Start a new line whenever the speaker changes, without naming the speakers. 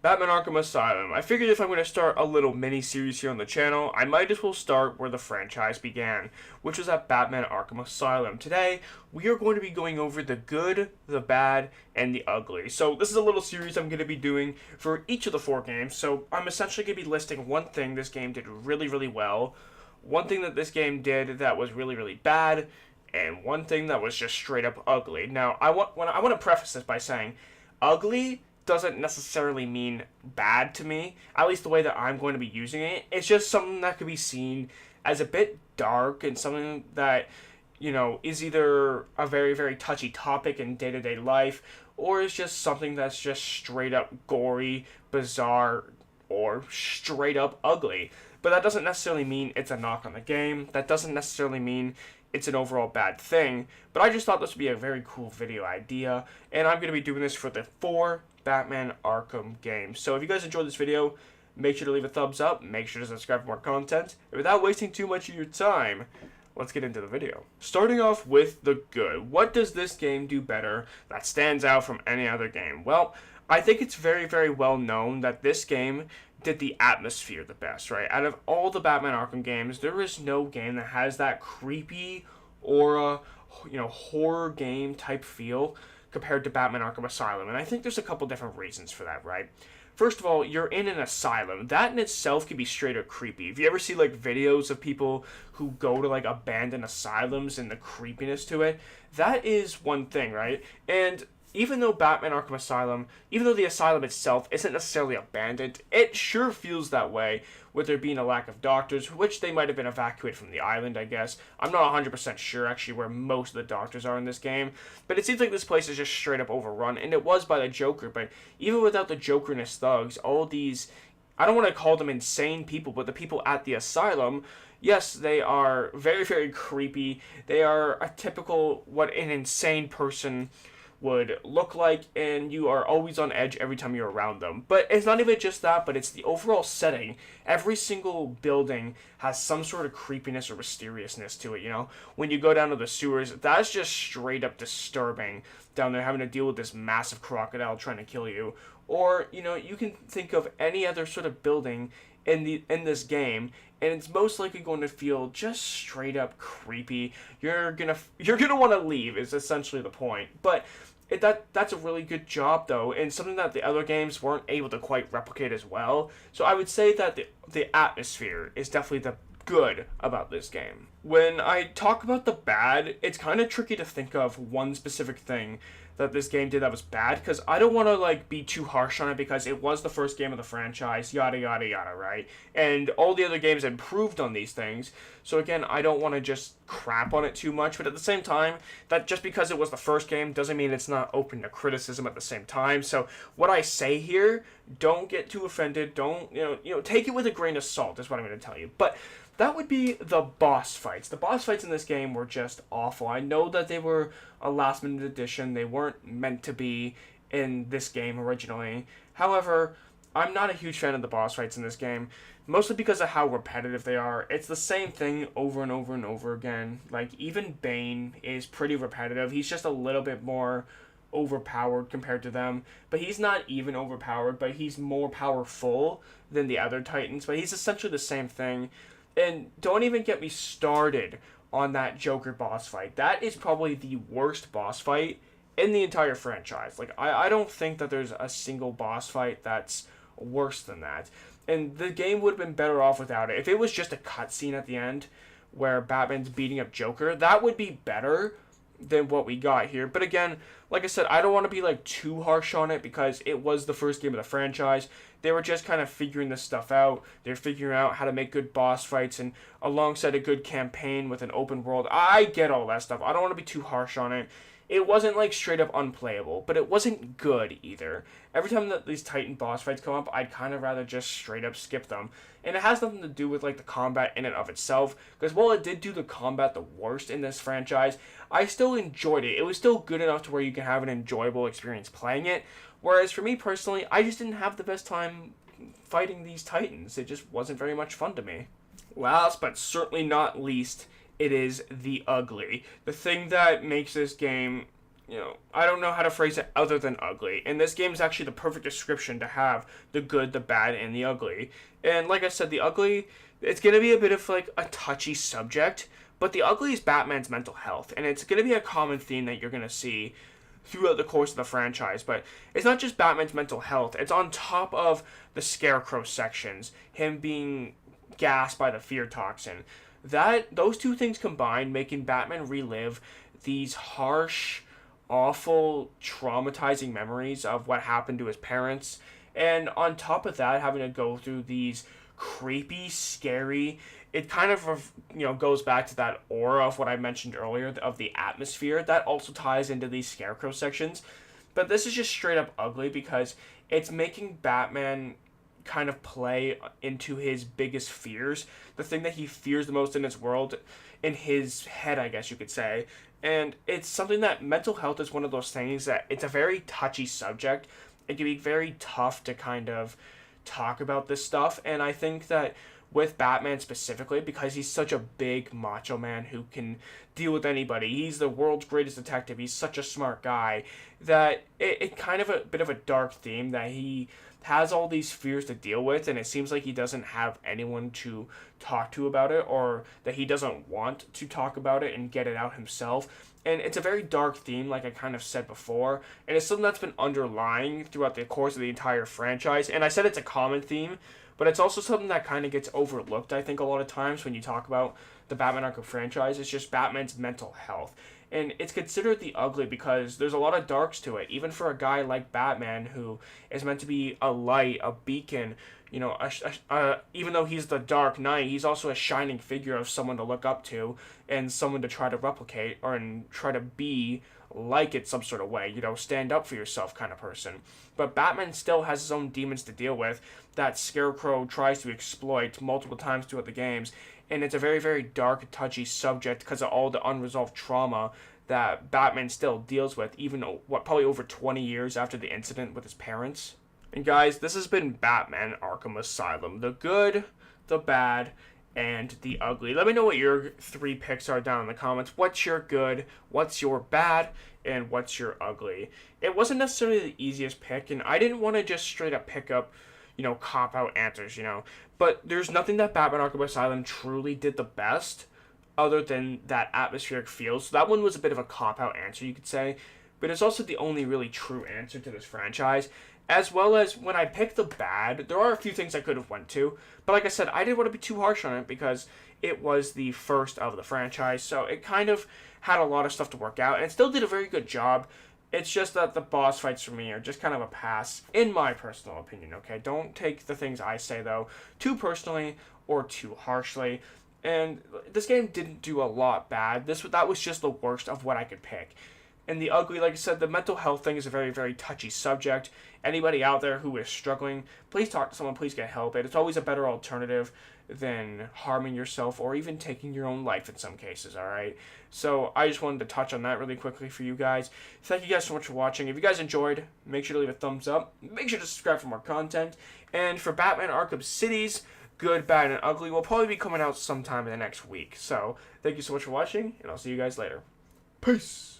Batman Arkham Asylum. I figured if I'm going to start a little mini-series here on the channel, I might as well start where the franchise began, which was at Batman Arkham Asylum. Today, we are going to be going over the good, the bad, and the ugly. So this is a little series I'm going to be doing for each of the 4 games, so I'm essentially going to be listing one thing this game did really, really well, one thing that this game did that was really, really bad, and one thing that was just straight up ugly. Now, I want to preface this by saying, ugly doesn't necessarily mean bad to me, at least the way that I'm going to be using it. It's just something that could be seen as a bit dark and something that, you know, is either a very, very touchy topic in day-to-day life, or is just something that's just straight up gory, bizarre, or straight up ugly. But that doesn't necessarily mean it's a knock on the game. That doesn't necessarily mean it's an overall bad thing, but I just thought this would be a very cool video idea, and I'm going to be doing this for the 4 Batman Arkham games. So if you guys enjoyed this video, make sure to leave a thumbs up, make sure to subscribe for more content, and without wasting too much of your time, let's get into the video. Starting off with the good. What does this game do better that stands out from any other game? Well, I think it's very, very well known that this game did the atmosphere the best, right? Out of all the Batman Arkham games, there is no game that has that creepy aura, you know, horror game type feel compared to Batman Arkham Asylum. And I think there's a couple different reasons for that, right? First of all, you're in an asylum. That in itself can be straight up creepy. If you ever see like videos of people who go to like abandoned asylums and the creepiness to it, that is one thing, right? And even though Batman Arkham Asylum, even though the asylum itself isn't necessarily abandoned, it sure feels that way, with there being a lack of doctors, which they might have been evacuated from the island, I guess. I'm not 100% sure, actually, where most of the doctors are in this game, but it seems like this place is just straight up overrun, and it was by the Joker, but even without the Joker and his thugs, all these, I don't want to call them insane people, but the people at the asylum, yes, they are very, very creepy. They are a typical, what an insane person would look like, and you are always on edge every time you're around them. But it's not even just that, but it's the overall setting. Every single building has some sort of creepiness or mysteriousness to it, you know? When you go down to the sewers, that's just straight up disturbing down there, having to deal with this massive crocodile trying to kill you. Or, you know, you can think of any other sort of building in this game, and it's most likely going to feel just straight up creepy. You're gonna want to leave is essentially the point. But that's a really good job though, and something that the other games weren't able to quite replicate as well. So I would say that the atmosphere is definitely the good about this game. When I talk about the bad, it's kind of tricky to think of one specific thing that this game did that was bad, because I don't want to like be too harsh on it, because it was the first game of the franchise, yada yada yada, right? And all the other games improved on these things, so again, I don't want to just crap on it too much, but at the same time, that just because it was the first game doesn't mean it's not open to criticism at the same time. So what I say here, don't get too offended, don't, you know, take it with a grain of salt is what I'm going to tell you. But that would be the boss fights. The boss fights in this game were just awful. I know that they were a last-minute addition. They weren't meant to be in this game originally. However, I'm not a huge fan of the boss fights in this game, mostly because of how repetitive they are. It's the same thing over and over and over again. Like, even Bane is pretty repetitive. He's just a little bit more overpowered compared to them, but he's not even overpowered, but he's more powerful than the other Titans, but he's essentially the same thing. And don't even get me started on that Joker boss fight. That is probably the worst boss fight in the entire franchise. Like, I don't think that there's a single boss fight that's worse than that. And the game would have been better off without it. If it was just a cutscene at the end where Batman's beating up Joker, that would be better than what we got here. But again, like I said, I don't want to be like too harsh on it, because it was the first game of the franchise. They were just kind of figuring this stuff out. They're figuring out how to make good boss fights, and alongside a good campaign with an open world. I get all that stuff. I don't want to be too harsh on it. It wasn't like straight up unplayable, but it wasn't good either. Every time that these Titan boss fights come up, I'd kind of rather just straight up skip them. And it has nothing to do with like the combat in and of itself, because while it did do the combat the worst in this franchise, I still enjoyed it. It was still good enough to where you can have an enjoyable experience playing it. Whereas for me personally, I just didn't have the best time fighting these Titans. It just wasn't very much fun to me. Last but certainly not least, it is the ugly. The thing that makes this game I don't know how to phrase it other than ugly. And this game is actually the perfect description to have the good, the bad, and the ugly. And like I said, the ugly, it's going to be a bit of like a touchy subject, but the ugly is Batman's mental health. And it's going to be a common theme that you're going to see throughout the course of the franchise. But it's not just Batman's mental health, it's on top of the Scarecrow sections, him being gassed by the fear toxin. Those two things combined making Batman relive these harsh, awful, traumatizing memories of what happened to his parents. And on top of that, having to go through these creepy, scary, it kind of goes back to that aura of what I mentioned earlier of the atmosphere that also ties into these Scarecrow sections. But this is just straight up ugly because it's making Batman kind of play into his biggest fears, the thing that he fears the most in his world, in his head, I guess you could say. And it's something that mental health is one of those things that it's a very touchy subject. It can be very tough to kind of talk about this stuff. And I think that with Batman specifically, because he's such a big macho man who can deal with anybody, he's the world's greatest detective, he's such a smart guy, that it kind of a bit of a dark theme that he has all these fears to deal with, and it seems like he doesn't have anyone to talk to about it, or that he doesn't want to talk about it and get it out himself. And it's a very dark theme, like I kind of said before, and it's something that's been underlying throughout the course of the entire franchise. And I said it's a common theme, but it's also something that kind of gets overlooked, I think, a lot of times when you talk about the Batman Arkham franchise. It's just Batman's mental health. And it's considered the ugly because there's a lot of darks to it, even for a guy like Batman who is meant to be a light, a beacon. Even though he's the Dark Knight, he's also a shining figure of someone to look up to and someone to try to replicate or and try to be like it some sort of way, stand up for yourself kind of person. But Batman still has his own demons to deal with that Scarecrow tries to exploit multiple times throughout the games. And it's a very, very dark, touchy subject because of all the unresolved trauma that Batman still deals with, even, probably over 20 years after the incident with his parents. And guys, this has been Batman Arkham Asylum. The good, the bad, and the ugly. Let me know what your 3 picks are down in the comments. What's your good, what's your bad, and what's your ugly? It wasn't necessarily the easiest pick, and I didn't want to just straight up pick up, cop-out answers, But there's nothing that Batman Arkham Asylum truly did the best other than that atmospheric feel. So that one was a bit of a cop-out answer, you could say. But it's also the only really true answer to this franchise. As well as when I picked the bad, there are a few things I could have went to. But like I said, I didn't want to be too harsh on it because it was the first of the franchise. So it kind of had a lot of stuff to work out. And it still did a very good job. It's just that the boss fights for me are just kind of a pass, in my personal opinion, okay? Don't take the things I say, though, too personally or too harshly. And this game didn't do a lot bad. That was just the worst of what I could pick. And the ugly, like I said, the mental health thing is a very, very touchy subject. Anybody out there who is struggling, please talk to someone, please get help. It's always a better alternative than harming yourself or even taking your own life in some cases, alright? So I just wanted to touch on that really quickly for you guys. Thank you guys so much for watching. If you guys enjoyed, make sure to leave a thumbs up. Make sure to subscribe for more content. And for Batman Arkham City's good, bad, and ugly will probably be coming out sometime in the next week. So thank you so much for watching, and I'll see you guys later. Peace!